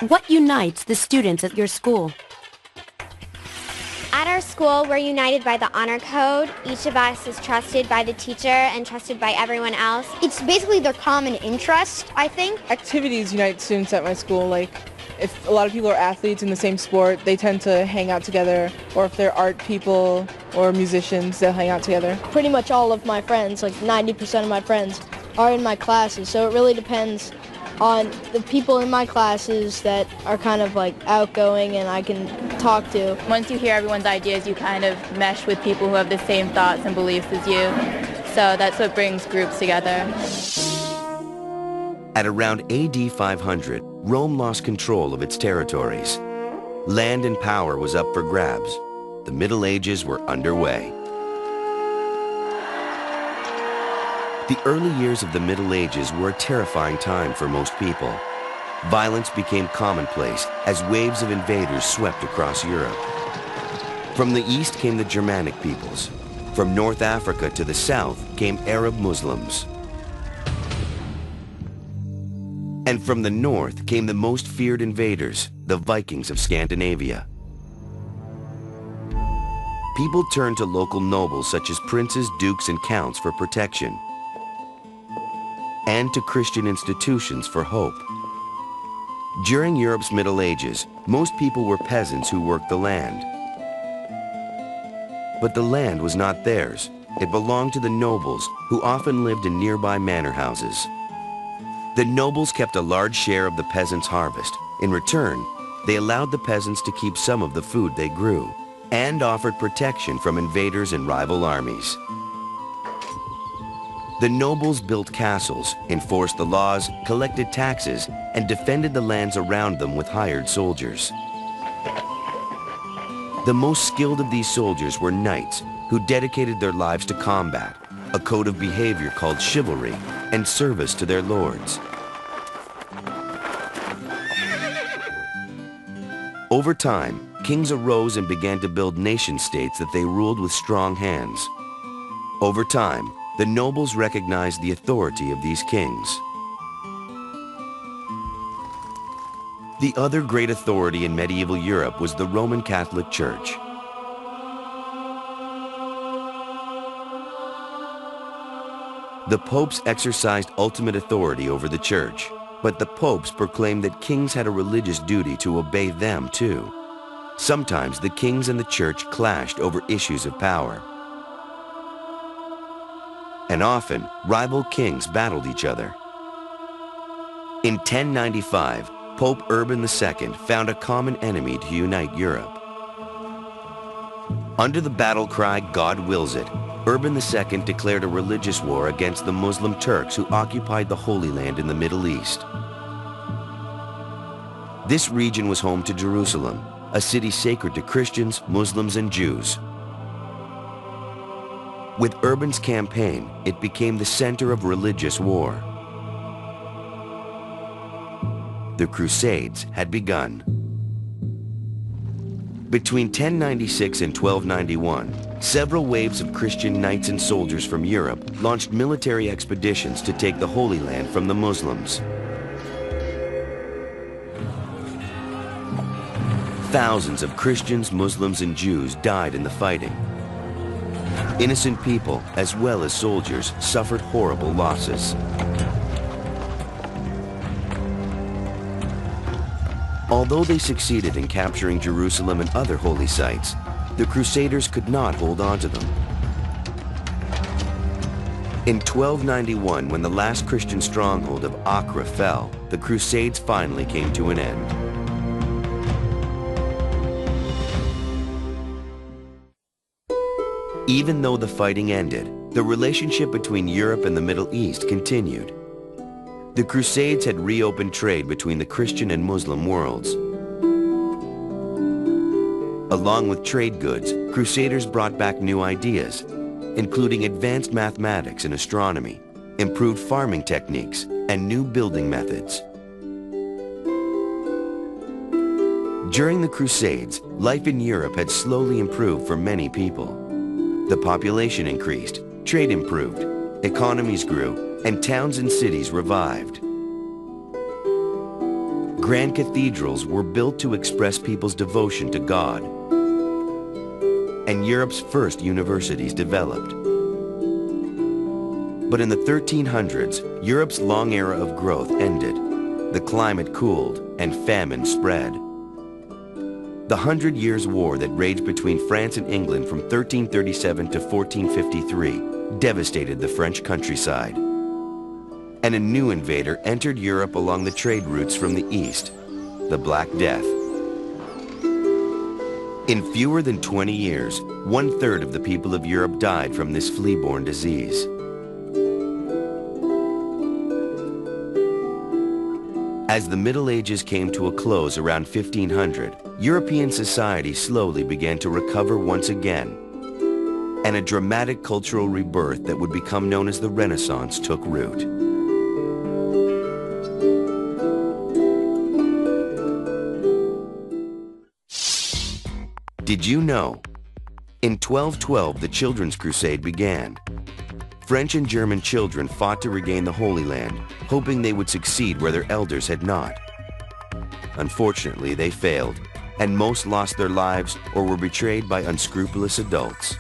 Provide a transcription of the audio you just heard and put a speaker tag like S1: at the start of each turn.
S1: What unites the students at your school?
S2: At our school, we're united by the honor code. Each of us is trusted by the teacher and trusted by everyone else.
S3: It's basically their common interest, I think.
S4: Activities unite students at my school. Like, if a lot of people are athletes in the same sport, they tend to hang out together. Or if they're art people or musicians, they'll hang out together.
S5: Pretty much all of my friends, like 90% of my friends, are in my classes. So it really depends on the people in my classes that are kind of like outgoing and I can talk to.
S6: Once you hear everyone's ideas, you kind of mesh with people who have the same thoughts and beliefs as you. So that's what brings groups together.
S7: At around AD 500, Rome lost control of its territories. Land and power was up for grabs. The Middle Ages were underway. The early years of the Middle Ages were a terrifying time for most people. Violence became commonplace as waves of invaders swept across Europe. From the east came the Germanic peoples. From North Africa to the south came Arab Muslims. And from the north came the most feared invaders, the Vikings of Scandinavia. People turned to local nobles such as princes, dukes, and counts for protection, and to Christian institutions for hope. During Europe's Middle Ages, most people were peasants who worked the land. But the land was not theirs. It belonged to the nobles, who often lived in nearby manor houses. The nobles kept a large share of the peasants' harvest. In return, they allowed the peasants to keep some of the food they grew, and offered protection from invaders and rival armies. The nobles built castles, enforced the laws, collected taxes, and defended the lands around them with hired soldiers. The most skilled of these soldiers were knights, who dedicated their lives to combat, a code of behavior called chivalry, and service to their lords. Over time, kings arose and began to build nation-states that they ruled with strong hands. Over time, the nobles recognized the authority of these kings. The other great authority in medieval Europe was the Roman Catholic Church. The popes exercised ultimate authority over the church, but the popes proclaimed that kings had a religious duty to obey them too. Sometimes the kings and the church clashed over issues of power. And often, rival kings battled each other. In 1095, Pope Urban II found a common enemy to unite Europe. Under the battle cry, "God wills it," Urban II declared a religious war against the Muslim Turks who occupied the Holy Land in the Middle East. This region was home to Jerusalem, a city sacred to Christians, Muslims, and Jews. With Urban's campaign, it became the center of religious war. The Crusades had begun. Between 1096 and 1291, several waves of Christian knights and soldiers from Europe launched military expeditions to take the Holy Land from the Muslims. Thousands of Christians, Muslims, and Jews died in the fighting. Innocent people, as well as soldiers, suffered horrible losses. Although they succeeded in capturing Jerusalem and other holy sites, the Crusaders could not hold on to them. In 1291, when the last Christian stronghold of Acre fell, the Crusades finally came to an end. Even though the fighting ended, the relationship between Europe and the Middle East continued. The Crusades had reopened trade between the Christian and Muslim worlds. Along with trade goods, Crusaders brought back new ideas, including advanced mathematics and astronomy, improved farming techniques, and new building methods. During the Crusades, life in Europe had slowly improved for many people. The population increased, trade improved, economies grew, and towns and cities revived. Grand cathedrals were built to express people's devotion to God, and Europe's first universities developed. But in the 1300s, Europe's long era of growth ended. The climate cooled and famine spread. The 100 Years' War that raged between France and England from 1337 to 1453 devastated the French countryside. And a new invader entered Europe along the trade routes from the east, the Black Death. In fewer than 20 years, 1/3 of the people of Europe died from this flea-borne disease. As the Middle Ages came to a close around 1500, European society slowly began to recover once again, and a dramatic cultural rebirth that would become known as the Renaissance took root. Did you know? In 1212, the Children's Crusade began. French and German children fought to regain the Holy Land, hoping they would succeed where their elders had not. Unfortunately, they failed, and most lost their lives or were betrayed by unscrupulous adults.